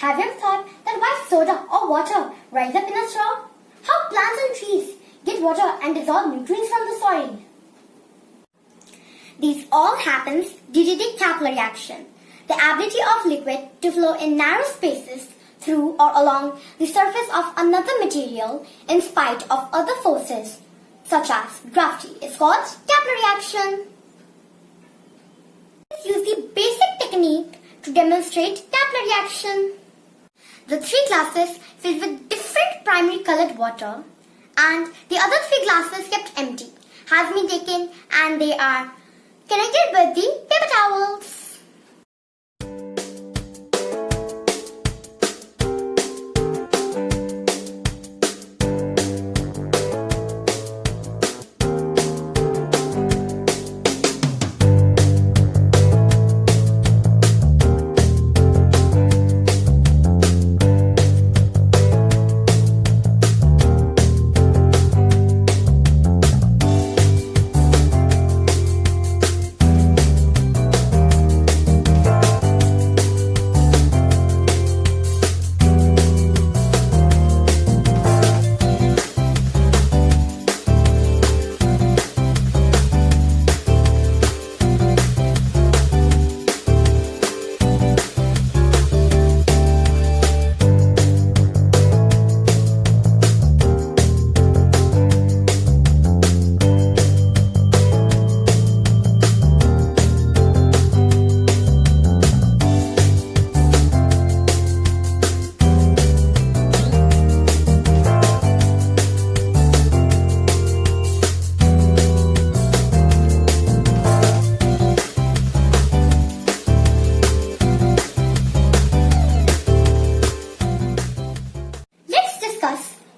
Have you ever thought that why soda or water rise up in a straw? How plants and trees get water and dissolve nutrients from the soil? This all happens due to the capillary action, the ability of liquid to flow in narrow spaces through or along the surface of another material in spite of other forces, such as gravity, is called capillary action. Let's use the basic technique to demonstrate capillary action. The three glasses filled with different primary colored water and the other three glasses kept empty has been taken and they are connected with the paper towels.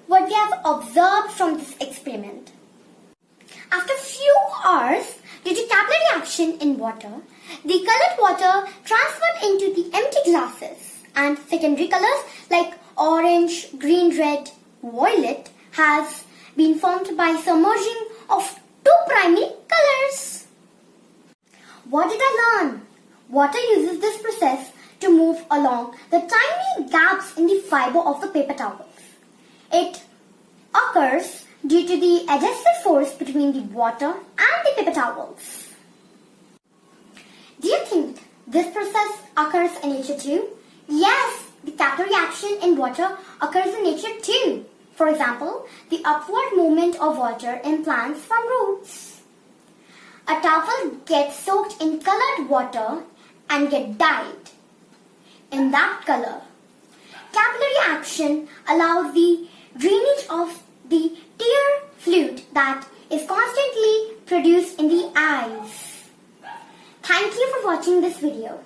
What we have observed from this experiment. After few hours, due to capillary action in water, the colored water transferred into the empty glasses and secondary colors like orange, green, red, violet has been formed by submerging of two primary colors. What did I learn? Water uses this process to move along the tiny gaps in the fiber of the paper towels. It occurs due to the adhesive force between the water and the paper towels. Do you think this process occurs in nature too? Yes, the capillary action in water occurs in nature too. For example, the upward movement of water in plants from roots. A towel gets soaked in colored water and get dyed in that color. Capillary action allows the drainage of the tear fluid that is constantly produced in the eyes. Thank you for watching this video.